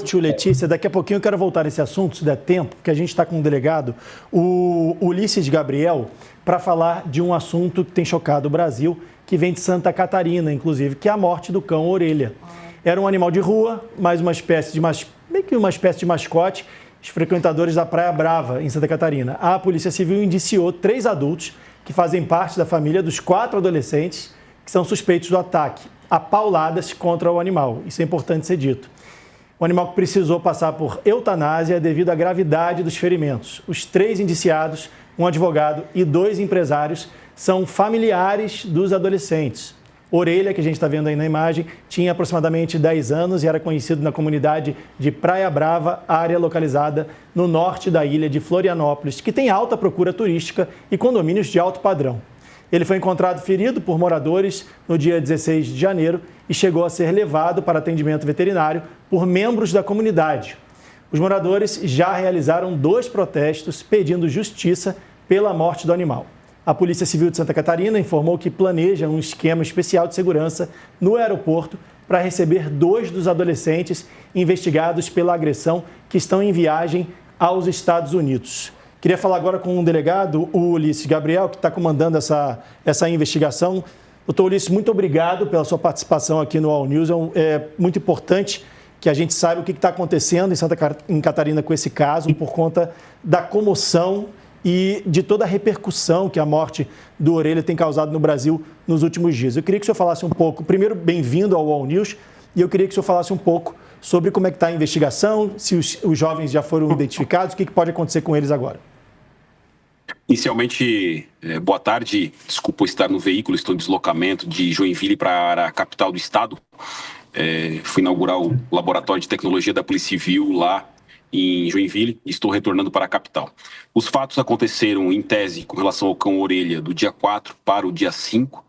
Tio Letícia, daqui a pouquinho eu quero voltar nesse assunto, se der tempo, porque a gente está com um delegado, o Ulisses Gabriel, para falar de um assunto que tem chocado o Brasil, que vem de Santa Catarina, inclusive, que é a morte do cão Orelha. Era um animal de rua, mais uma espécie de meio que uma espécie de mascote, os frequentadores da Praia Brava, em Santa Catarina. A Polícia Civil indiciou 3 adultos que fazem parte da família dos 4 adolescentes que são suspeitos do ataque, a pauladas contra o animal. Isso é importante ser dito. O animal que precisou passar por eutanásia devido à gravidade dos ferimentos. Os 3 indiciados, um advogado e 2 empresários, são familiares dos adolescentes. Orelha, que a gente está vendo aí na imagem, tinha aproximadamente 10 anos e era conhecido na comunidade de Praia Brava, área localizada no norte da ilha de Florianópolis, que tem alta procura turística e condomínios de alto padrão. Ele foi encontrado ferido por moradores no dia 16 de janeiro e chegou a ser levado para atendimento veterinário por membros da comunidade. Os moradores já realizaram 2 protestos pedindo justiça pela morte do animal. A Polícia Civil de Santa Catarina informou que planeja um esquema especial de segurança no aeroporto para receber 2 dos adolescentes investigados pela agressão que estão em viagem aos Estados Unidos. Queria falar agora com um delegado, o Ulisses Gabriel, que está comandando essa investigação. Doutor Ulisses, muito obrigado pela sua participação aqui no All News. É muito importante que a gente saiba o que está acontecendo em Santa Catarina com esse caso, por conta da comoção e de toda a repercussão que a morte do Orelha tem causado no Brasil nos últimos dias. Eu queria que o senhor falasse um pouco, primeiro, bem-vindo ao All News, e eu queria que o senhor falasse um pouco sobre como é que está a investigação, se os jovens já foram identificados, o que pode acontecer com eles agora. Inicialmente, boa tarde, desculpa estar no veículo, estou em deslocamento de Joinville para a capital do estado. Fui inaugurar o laboratório de tecnologia da Polícia Civil lá em Joinville e estou retornando para a capital. Os fatos aconteceram, em tese, com relação ao cão Orelha, do dia 4 para o dia 5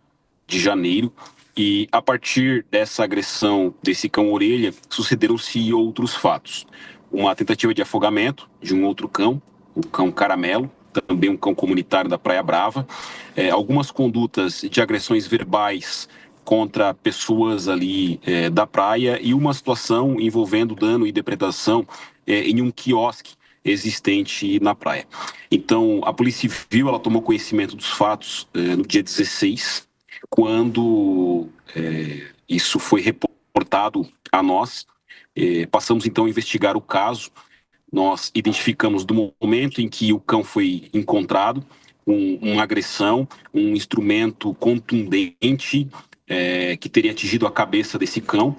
de janeiro, e a partir dessa agressão desse cão Orelha, sucederam-se outros fatos. Uma tentativa de afogamento de um outro cão, o cão Caramelo, também um cão comunitário da Praia Brava, algumas condutas de agressões verbais contra pessoas ali da praia e uma situação envolvendo dano e depredação em um quiosque existente na praia. Então, a Polícia Civil ela tomou conhecimento dos fatos no dia 16, quando isso foi reportado a nós. Passamos, então, a investigar o caso. Nós identificamos do momento em que o cão foi encontrado, uma agressão, um instrumento contundente que teria atingido a cabeça desse cão,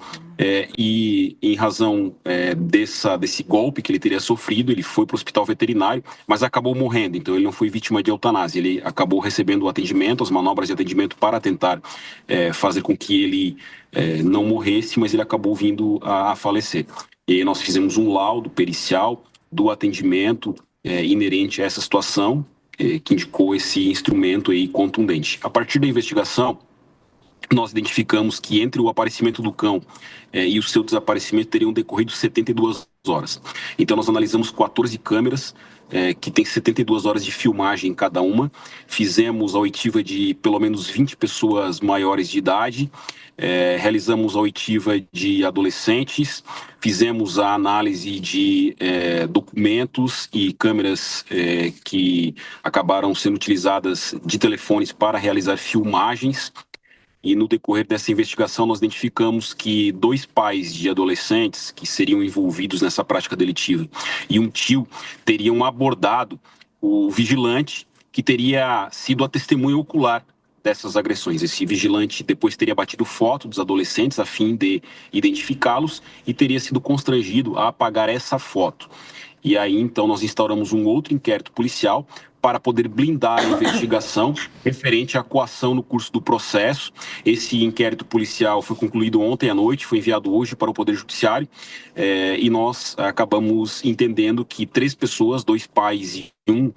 e em razão desse golpe que ele teria sofrido, ele foi para o hospital veterinário, mas acabou morrendo. Então ele não foi vítima de eutanásia, ele acabou recebendo o atendimento, as manobras de atendimento para tentar fazer com que ele não morresse, mas ele acabou vindo a falecer. E nós fizemos um laudo pericial do atendimento inerente a essa situação, que indicou esse instrumento aí contundente. A partir da investigação, nós identificamos que entre o aparecimento do cão e o seu desaparecimento teriam decorrido 72 horas. Então nós analisamos 14 câmeras, que tem 72 horas de filmagem em cada uma. Fizemos a oitiva de pelo menos 20 pessoas maiores de idade, realizamos a oitiva de adolescentes, fizemos a análise de documentos e câmeras que acabaram sendo utilizadas de telefones para realizar filmagens. E no decorrer dessa investigação nós identificamos que 2 pais de adolescentes que seriam envolvidos nessa prática delitiva e um tio teriam abordado o vigilante que teria sido a testemunha ocular dessas agressões. Esse vigilante depois teria batido foto dos adolescentes a fim de identificá-los e teria sido constrangido a apagar essa foto. E aí, então, nós instauramos um outro inquérito policial para poder blindar a investigação referente à coação no curso do processo. Esse inquérito policial foi concluído ontem à noite, foi enviado hoje para o Poder Judiciário, e nós acabamos entendendo que 3 pessoas, 2 pais e um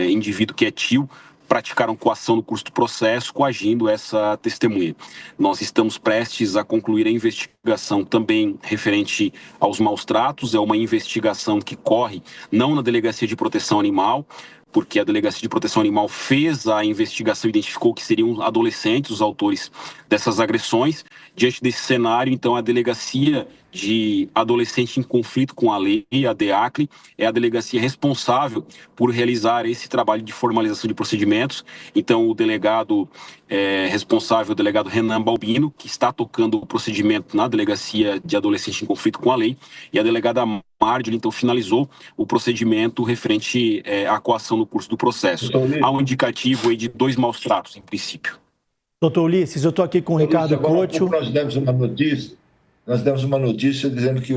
indivíduo que é tio, praticaram coação no curso do processo, coagindo essa testemunha. Nós estamos prestes a concluir a investigação também referente aos maus tratos. É uma investigação que corre não na Delegacia de Proteção Animal, porque a Delegacia de Proteção Animal fez a investigação e identificou que seriam adolescentes os autores dessas agressões. Diante desse cenário, então, a Delegacia de adolescente em conflito com a lei, a DEACLE, é a delegacia responsável por realizar esse trabalho de formalização de procedimentos. Então, o delegado responsável, o delegado Renan Balbino, que está tocando o procedimento na delegacia de adolescente em conflito com a lei, e a delegada Marjorie, então, finalizou o procedimento referente à coação no curso do processo. Há um indicativo aí de 2 maus-tratos, em princípio. Doutor Ulisses, eu estou aqui com o Ricardo Couto. Nós demos uma notícia dizendo que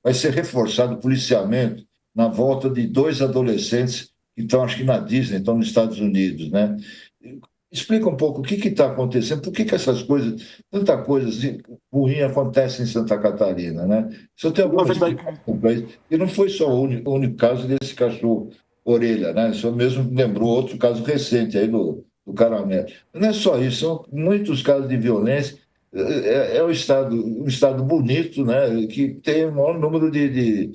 vai ser reforçado o policiamento na volta de 2 adolescentes que estão, acho que na Disney, estão nos Estados Unidos, né? Explica um pouco o que está acontecendo, por que essas coisas, tanta coisa assim, ruim acontece em Santa Catarina, né? Se eu tenho alguma explicação para isso, e não foi só o único caso desse cachorro orelha, né? O senhor mesmo lembrou outro caso recente aí do Caramelo. Não é só isso, são muitos casos de violência. É um estado bonito, né, que tem o maior número de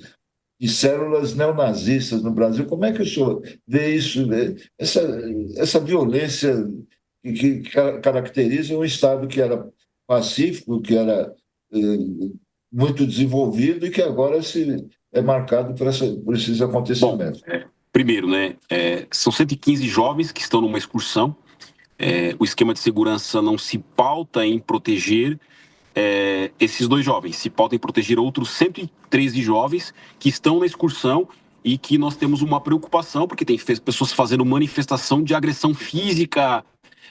células neonazistas no Brasil. Como é que o senhor vê isso, essa violência que caracteriza um estado que era pacífico, que era muito desenvolvido e que agora é marcado por esses acontecimentos? Bom, primeiro, né, são 115 jovens que estão numa excursão. O esquema de segurança não se pauta em proteger esses 2 jovens, se pauta em proteger outros 113 jovens que estão na excursão e que nós temos uma preocupação, porque tem pessoas fazendo manifestação de agressão física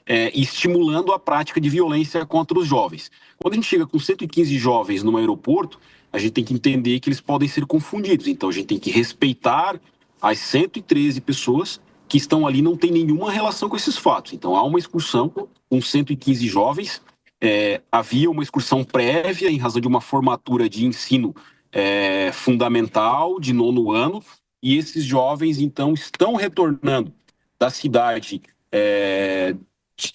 e estimulando a prática de violência contra os jovens. Quando a gente chega com 115 jovens no aeroporto, a gente tem que entender que eles podem ser confundidos, então a gente tem que respeitar as 113 pessoas que estão ali, não tem nenhuma relação com esses fatos. Então, há uma excursão com 115 jovens, havia uma excursão prévia em razão de uma formatura de ensino fundamental, de 9º ano, e esses jovens, então, estão retornando da cidade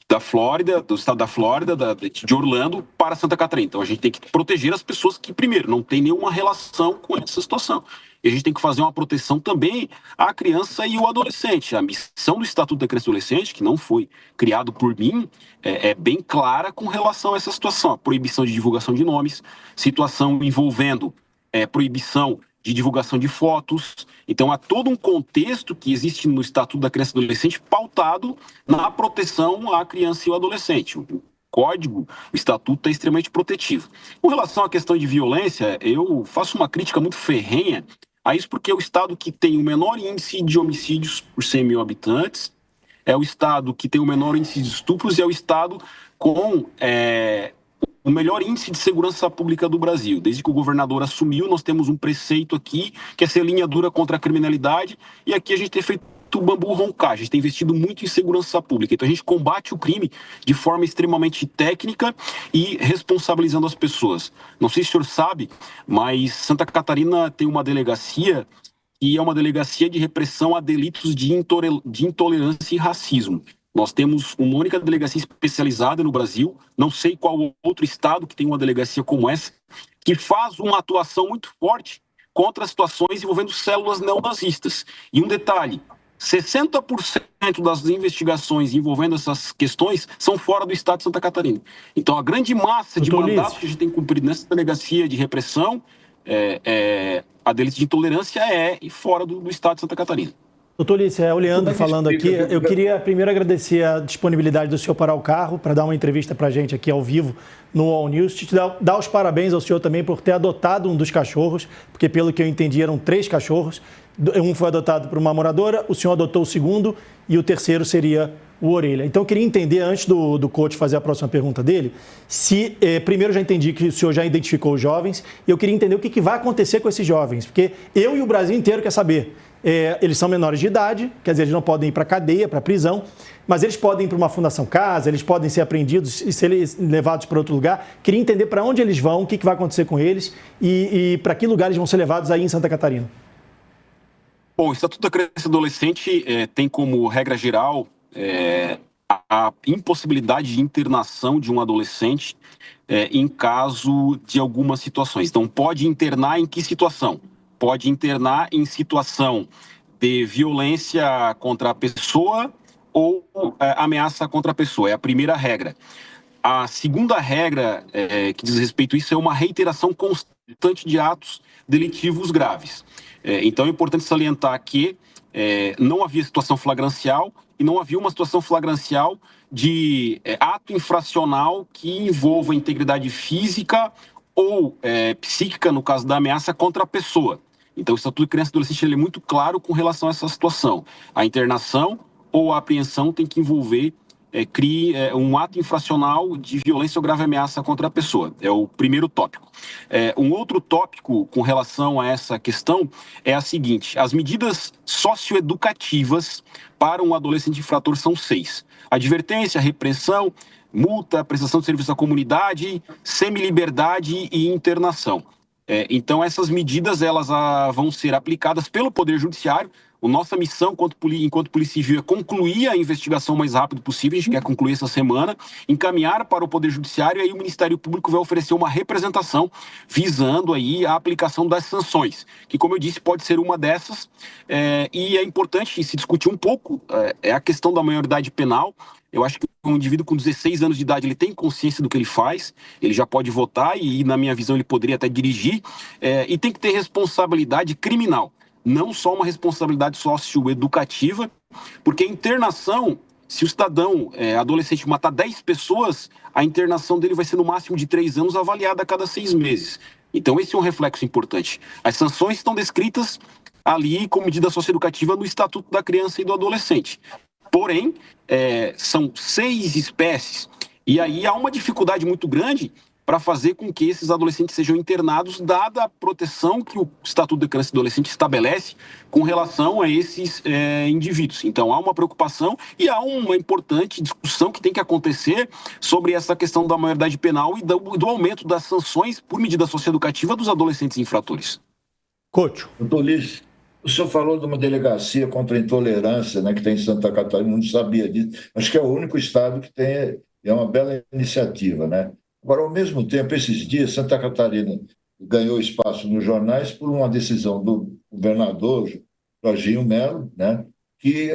da Flórida, do estado da Flórida, de Orlando, para Santa Catarina. Então, a gente tem que proteger as pessoas que, primeiro, não tem nenhuma relação com essa situação. E a gente tem que fazer uma proteção também à criança e ao adolescente. A missão do Estatuto da Criança e do Adolescente, que não foi criado por mim, é bem clara com relação a essa situação. A proibição de divulgação de nomes, situação envolvendo proibição de divulgação de fotos. Então, há todo um contexto que existe no Estatuto da Criança e do Adolescente pautado na proteção à criança e ao adolescente. O Código, o Estatuto é extremamente protetivo. Com relação à questão de violência, eu faço uma crítica muito ferrenha a isso, porque é o estado que tem o menor índice de homicídios por 100 mil habitantes, é o estado que tem o menor índice de estupros e é o estado com o melhor índice de segurança pública do Brasil. Desde que o governador assumiu, nós temos um preceito aqui, que é ser linha dura contra a criminalidade, e aqui a gente tem feito o bambu roncar, a gente tem investido muito em segurança pública. Então a gente combate o crime de forma extremamente técnica e responsabilizando as pessoas. Não sei se o senhor sabe, mas Santa Catarina tem uma delegacia e é uma delegacia de repressão a delitos de intolerância e racismo. Nós temos uma única delegacia especializada no Brasil, não sei qual outro estado que tem uma delegacia como essa, que faz uma atuação muito forte contra situações envolvendo células neonazistas. E um detalhe, 60% das investigações envolvendo essas questões são fora do estado de Santa Catarina. Então, a grande massa de mandatos que a gente tem cumprido nessa delegacia de repressão a delitos de intolerância fora do estado de Santa Catarina. Doutor Ulisses, é o Leandro falando aqui. Eu queria primeiro agradecer a disponibilidade do senhor parar o carro para dar uma entrevista para a gente aqui ao vivo no All News. Dar os parabéns ao senhor também por ter adotado um dos cachorros, porque pelo que eu entendi eram 3 cachorros. Um foi adotado por uma moradora, o senhor adotou o segundo e o terceiro seria o Orelha. Então eu queria entender, antes do coach fazer a próxima pergunta dele, se primeiro eu já entendi que o senhor já identificou os jovens, e eu queria entender o que vai acontecer com esses jovens, porque eu e o Brasil inteiro quer saber. Eles são menores de idade, quer dizer, eles não podem ir para a cadeia, para a prisão, mas eles podem ir para uma fundação casa, eles podem ser apreendidos e ser levados para outro lugar. Queria entender para onde eles vão, o que vai acontecer com eles e para que lugar eles vão ser levados aí em Santa Catarina. Bom, o Estatuto da Criança e Adolescente tem como regra geral a impossibilidade de internação de um adolescente em caso de algumas situações. Então, pode internar em que situação? Pode internar em situação de violência contra a pessoa ou ameaça contra a pessoa. É a primeira regra. A segunda regra que diz respeito a isso é uma reiteração constante de atos delitivos graves. Então é importante salientar que não havia situação flagrancial e não havia uma situação flagrancial de ato infracional que envolva integridade física ou psíquica, no caso da ameaça contra a pessoa. Então o Estatuto de Criança e Adolescente ele é muito claro com relação a essa situação. A internação ou a apreensão tem que envolver um ato infracional de violência ou grave ameaça contra a pessoa. É o primeiro tópico. Um outro tópico com relação a essa questão é a seguinte: as medidas socioeducativas para um adolescente infrator são 6. Advertência, repressão, multa, prestação de serviço à comunidade, semiliberdade e internação. Então, essas medidas elas vão ser aplicadas pelo Poder Judiciário. A nossa missão enquanto Polícia Civil é concluir a investigação o mais rápido possível. A gente quer concluir essa semana, encaminhar para o Poder Judiciário, e aí o Ministério Público vai oferecer uma representação visando aí a aplicação das sanções, que, como eu disse, pode ser uma dessas. E é importante se discutir um pouco a questão da maioridade penal. Eu acho que um indivíduo com 16 anos de idade, ele tem consciência do que ele faz, ele já pode votar e, na minha visão, ele poderia até dirigir, e tem que ter responsabilidade criminal, não só uma responsabilidade socioeducativa, porque a internação, se o cidadão adolescente matar 10 pessoas, a internação dele vai ser no máximo de 3 anos, avaliada a cada 6 meses. Então, esse é um reflexo importante. As sanções estão descritas ali como medida socioeducativa no Estatuto da Criança e do Adolescente. Porém, são 6 espécies, e aí há uma dificuldade muito grande para fazer com que esses adolescentes sejam internados, dada a proteção que o Estatuto da Criança e do Adolescente estabelece com relação a esses indivíduos. Então, há uma preocupação e há uma importante discussão que tem que acontecer sobre essa questão da maioridade penal e do aumento das sanções por medida socioeducativa dos adolescentes infratores. Couto. Doutor Ulisses, o senhor falou de uma delegacia contra a intolerância, né, que tem em Santa Catarina, não sabia disso. Acho que é o único estado que tem, é uma bela iniciativa, né? Agora, ao mesmo tempo, esses dias, Santa Catarina ganhou espaço nos jornais por uma decisão do governador Jorginho Melo, né, que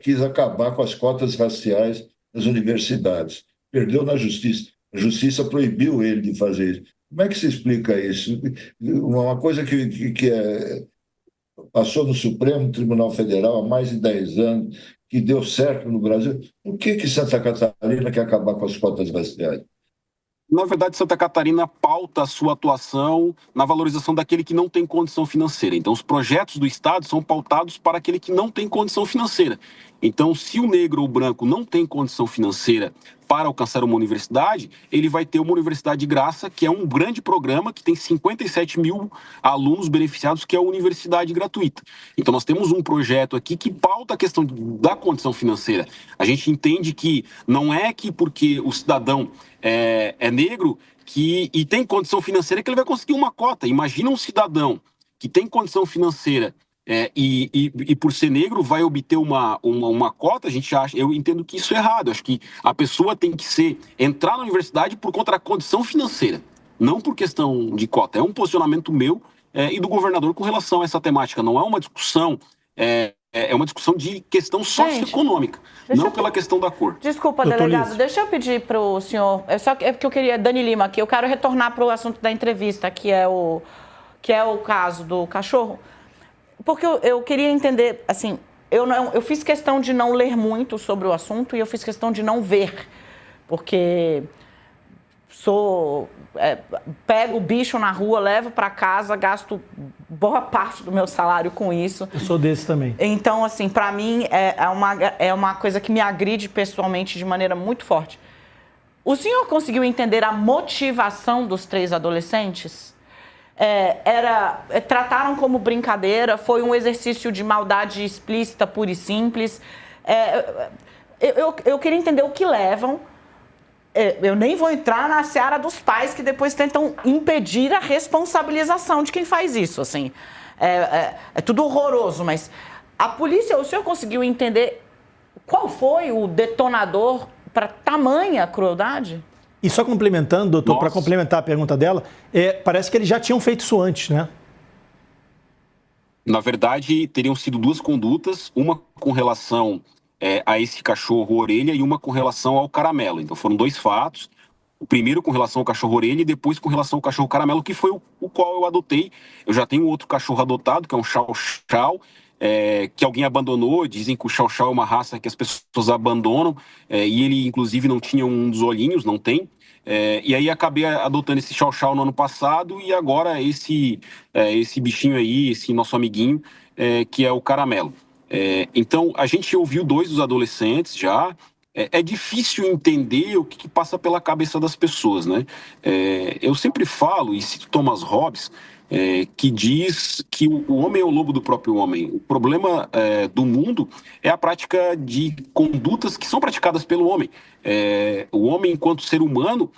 quis acabar com as cotas raciais nas universidades. Perdeu na justiça. A justiça proibiu ele de fazer isso. Como é que se explica isso? Uma coisa que passou no Supremo Tribunal Federal há mais de 10 anos, que deu certo no Brasil. Por que Santa Catarina quer acabar com as cotas raciais? Na verdade, Santa Catarina pauta a sua atuação na valorização daquele que não tem condição financeira. Então, os projetos do Estado são pautados para aquele que não tem condição financeira. Então, se o negro ou o branco não tem condição financeira para alcançar uma universidade, ele vai ter uma universidade de graça, que é um grande programa que tem 57 mil alunos beneficiados, que é a universidade gratuita. Então, nós temos um projeto aqui que pauta a questão da condição financeira. A gente entende que não é que porque o cidadão é negro e tem condição financeira que ele vai conseguir uma cota. Imagina um cidadão que tem condição financeira e por ser negro vai obter uma cota. Eu entendo que isso é errado. Acho que a pessoa tem que entrar na universidade por conta da condição financeira, não por questão de cota. É um posicionamento meu e do governador com relação a essa temática. Não é uma discussão, é uma discussão de questão socioeconômica, não pela questão da cor. Desculpa, Doutor delegado, Ulisses, deixa eu pedir para o senhor, porque eu queria, Dani Lima aqui, eu quero retornar para o assunto da entrevista, que é o caso do cachorro, porque eu queria entender, assim, eu fiz questão de não ler muito sobre o assunto e eu fiz questão de não ver, porque pego o bicho na rua, levo para casa, gasto boa parte do meu salário com isso. eu sou desse também. Então, assim, para mim é uma coisa que me agride pessoalmente de maneira muito forte. O senhor conseguiu entender a motivação dos 3 adolescentes? Trataram como brincadeira? Foi um exercício de maldade explícita, pura e simples? Eu queria entender o que levam. Eu nem vou entrar na seara dos pais que depois tentam impedir a responsabilização de quem faz isso, assim. É tudo horroroso, mas a polícia, o senhor conseguiu entender qual foi o detonador para tamanha crueldade? E só complementando, doutor, para complementar a pergunta dela, parece que eles já tinham feito isso antes, né? Na verdade, teriam sido 2 condutas, uma com relação a esse cachorro orelha e uma com relação ao caramelo. Então foram 2 fatos. Primeiro com relação ao cachorro-orelha e depois com relação ao cachorro caramelo, que foi o qual eu adotei. Eu já tenho outro cachorro adotado, que é um chow-chow, que alguém abandonou. Dizem que o chow-chow é uma raça que as pessoas abandonam, e ele, inclusive, não tinha um dos olhinhos, não tem. E aí acabei adotando esse chow-chow no ano passado, e agora esse bichinho aí, esse nosso amiguinho, que é o caramelo. Então, a gente ouviu 2 dos adolescentes já. É difícil entender o que passa pela cabeça das pessoas, né? Eu sempre falo, e cito Thomas Hobbes, que diz que o homem é o lobo do próprio homem. O problema do mundo é a prática de condutas que são praticadas pelo homem. O homem, enquanto ser humano,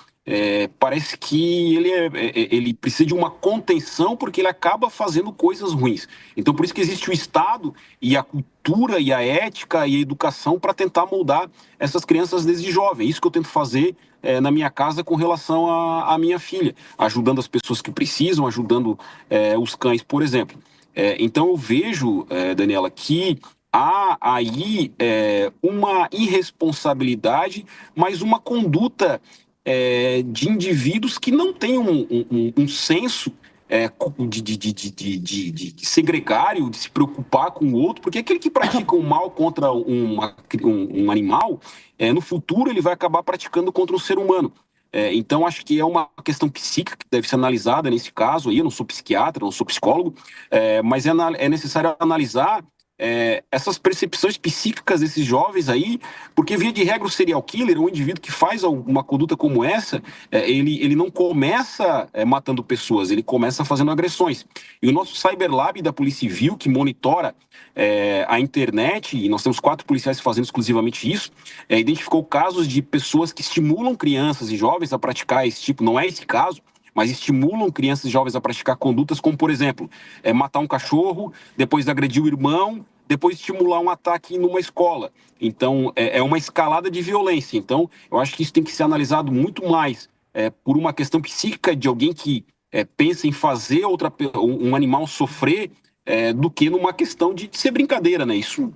parece que ele precisa de uma contenção porque ele acaba fazendo coisas ruins. Então, por isso que existe o Estado e a cultura e a ética e a educação para tentar moldar essas crianças desde jovem. Isso que eu tento fazer na minha casa com relação à minha filha, ajudando as pessoas que precisam, ajudando os cães, por exemplo. Então, eu vejo, Daniela, que há aí uma irresponsabilidade, mas uma conduta de indivíduos que não têm um senso de segregário, de se preocupar com o outro, porque aquele que pratica o mal contra um animal, no futuro ele vai acabar praticando contra um ser humano. Então, acho que é uma questão psíquica que deve ser analisada nesse caso aí. Eu não sou psiquiatra, não sou psicólogo, mas é necessário analisar essas percepções psíquicas desses jovens aí, porque via de regra o serial killer, um indivíduo que faz uma conduta como essa, ele não começa matando pessoas, ele começa fazendo agressões. E o nosso Cyberlab da Polícia Civil, que monitora a internet, e nós temos 4 policiais fazendo exclusivamente isso, identificou casos de pessoas que estimulam crianças e jovens a praticar esse tipo, não é esse caso, mas estimulam crianças e jovens a praticar condutas como, por exemplo, matar um cachorro, depois agredir o irmão, depois estimular um ataque numa escola. Então, é uma escalada de violência. Então, eu acho que isso tem que ser analisado muito mais por uma questão psíquica de alguém que pensa em fazer um animal sofrer do que numa questão de ser brincadeira, né? Isso...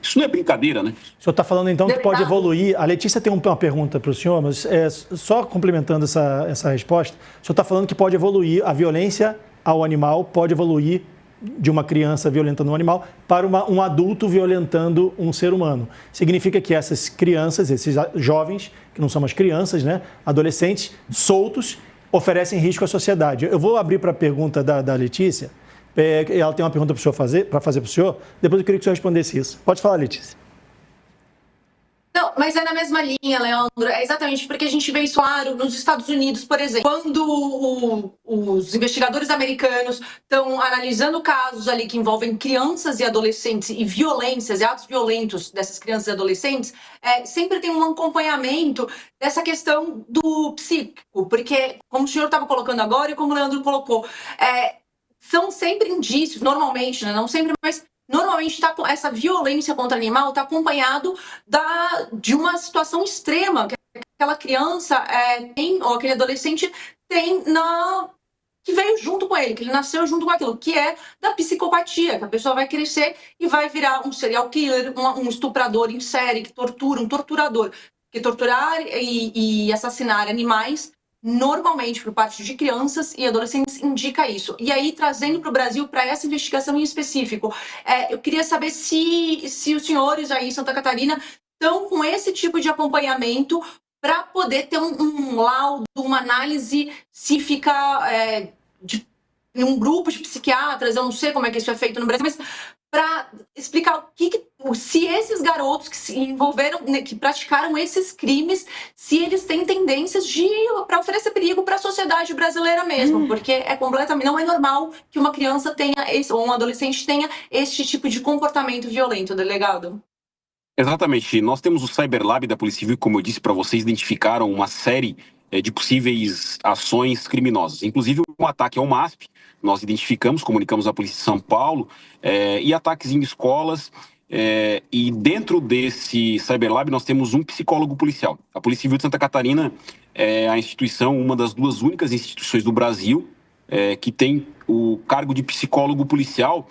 Isso não é brincadeira, né? O senhor está falando, então, que pode evoluir. A Letícia tem uma pergunta para o senhor, mas só complementando essa resposta, o senhor está falando que pode evoluir, a violência ao animal pode evoluir de uma criança violentando um animal para um adulto violentando um ser humano. Significa que essas crianças, esses jovens, que não são mais crianças, né, adolescentes, soltos, oferecem risco à sociedade. Eu vou abrir para a pergunta da Letícia. Ela tem uma pergunta para fazer para o senhor. Depois eu queria que o senhor respondesse isso. Pode falar, Letícia. Não, mas é na mesma linha, Leandro. É exatamente porque a gente vê isso claro nos Estados Unidos, por exemplo. Quando os investigadores americanos estão analisando casos ali que envolvem crianças e adolescentes e violências e atos violentos dessas crianças e adolescentes, sempre tem um acompanhamento dessa questão do psíquico. Porque, como o senhor estava colocando agora e como o Leandro colocou, são sempre indícios, normalmente, né? Não sempre, mas normalmente essa violência contra o animal está acompanhado de uma situação extrema que aquela criança tem, ou aquele adolescente tem que veio junto com ele, que ele nasceu junto com aquilo, que é da psicopatia, que a pessoa vai crescer e vai virar um serial killer, um estuprador em série, que tortura, um torturador. Porque torturar e assassinar animais normalmente por parte de crianças e adolescentes indica isso. E aí, trazendo para o Brasil, para essa investigação em específico, eu queria saber se os senhores aí em Santa Catarina estão com esse tipo de acompanhamento para poder ter um laudo, uma análise, se fica em um grupo de psiquiatras, eu não sei como é que isso é feito no Brasil, mas para explicar se esses garotos que se envolveram, né, que praticaram esses crimes, se eles têm tendências para oferecer perigo para a sociedade brasileira mesmo, porque não é normal que uma criança tenha ou um adolescente tenha este tipo de comportamento violento, delegado. Exatamente. Nós temos o Cyberlab da Polícia Civil, como eu disse para vocês, identificaram uma série de possíveis ações criminosas. Inclusive, um ataque ao MASP, nós identificamos, comunicamos à Polícia de São Paulo, e ataques em escolas. E dentro desse Cyberlab, nós temos um psicólogo policial. A Polícia Civil de Santa Catarina é a instituição, uma das 2 únicas instituições do Brasil, que tem o cargo de psicólogo policial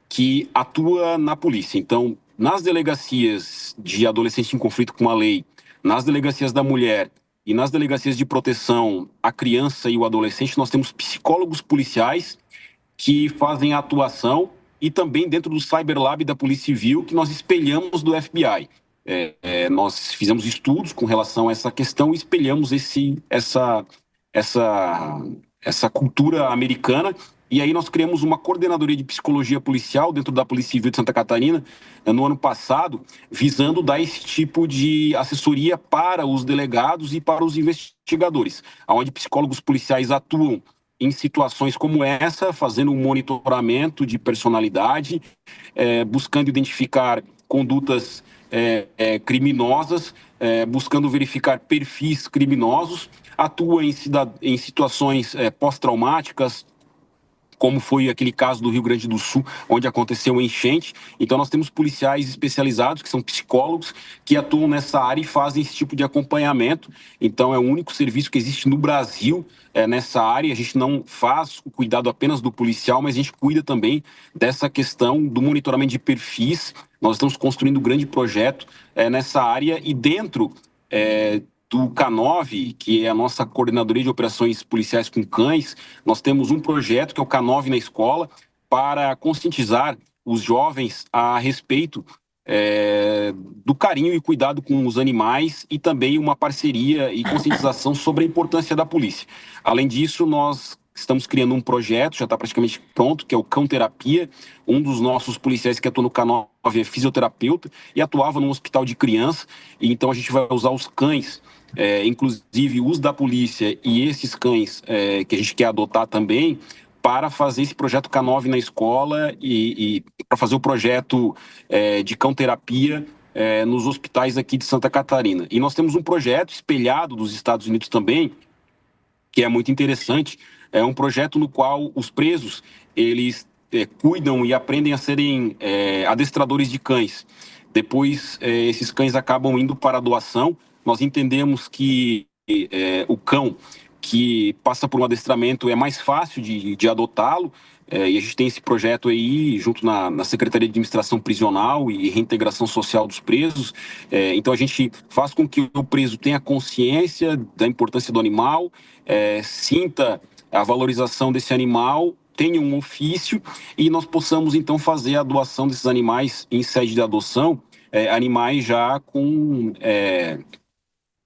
que atua na polícia. Então, nas delegacias de adolescente em conflito com a lei, nas delegacias da mulher e nas delegacias de proteção à criança e o adolescente, nós temos psicólogos policiais que fazem a atuação e também dentro do Cyber Lab da Polícia Civil, que nós espelhamos do FBI. Nós fizemos estudos com relação a essa questão e espelhamos essa cultura americana. E aí nós criamos uma coordenadoria de psicologia policial dentro da Polícia Civil de Santa Catarina no ano passado, visando dar esse tipo de assessoria para os delegados e para os investigadores, onde psicólogos policiais atuam em situações como essa, fazendo um monitoramento de personalidade, buscando identificar condutas criminosas, buscando verificar perfis criminosos, atua em situações pós-traumáticas, como foi aquele caso do Rio Grande do Sul, onde aconteceu uma enchente. Então, nós temos policiais especializados, que são psicólogos, que atuam nessa área e fazem esse tipo de acompanhamento. Então, é o único serviço que existe no Brasil nessa área. A gente não faz o cuidado apenas do policial, mas a gente cuida também dessa questão do monitoramento de perfis. Nós estamos construindo um grande projeto nessa área e dentro do K9, que é a nossa coordenadoria de operações policiais com cães, nós temos um projeto que é o K9 na escola para conscientizar os jovens a respeito do carinho e cuidado com os animais e também uma parceria e conscientização sobre a importância da polícia. Além disso, nós estamos criando um projeto, já está praticamente pronto, que é o Cão Terapia. Um dos nossos policiais que atua no K9 é fisioterapeuta e atuava num hospital de criança, e então a gente vai usar os cães, inclusive os da polícia e esses cães que a gente quer adotar também, para fazer esse projeto K9 na escola e para fazer o projeto de Cão Terapia nos hospitais aqui de Santa Catarina. E nós temos um projeto espelhado dos Estados Unidos também, que é muito interessante. É um projeto no qual os presos, eles cuidam e aprendem a serem adestradores de cães. Depois, esses cães acabam indo para a doação. Nós entendemos que o cão que passa por um adestramento é mais fácil de adotá-lo, e a gente tem esse projeto aí junto na Secretaria de Administração Prisional e Reintegração Social dos Presos. Então a gente faz com que o preso tenha consciência da importância do animal, sinta a valorização desse animal, tenha um ofício e nós possamos então fazer a doação desses animais em sede de adoção, animais já com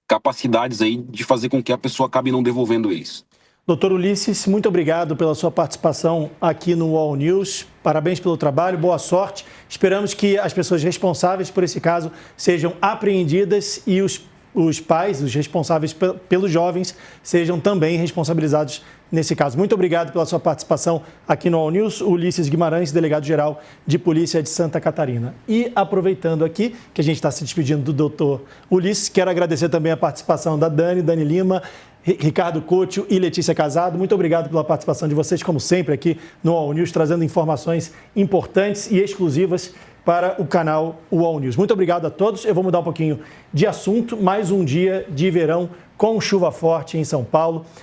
capacidades aí de fazer com que a pessoa acabe não devolvendo eles. Doutor Ulisses, muito obrigado pela sua participação aqui no UOL News. Parabéns pelo trabalho, boa sorte. Esperamos que as pessoas responsáveis por esse caso sejam apreendidas e os pais, os responsáveis pelos jovens, sejam também responsabilizados nesse caso. Muito obrigado pela sua participação aqui no UOL News. Ulisses Guimarães, delegado-geral de Polícia de Santa Catarina. E aproveitando aqui que a gente está se despedindo do doutor Ulisses, quero agradecer também a participação da Dani Lima, Ricardo Couto e Letícia Casado. Muito obrigado pela participação de vocês, como sempre, aqui no UOL News, trazendo informações importantes e exclusivas para o canal UOL News. Muito obrigado a todos. Eu vou mudar um pouquinho de assunto. Mais um dia de verão com chuva forte em São Paulo.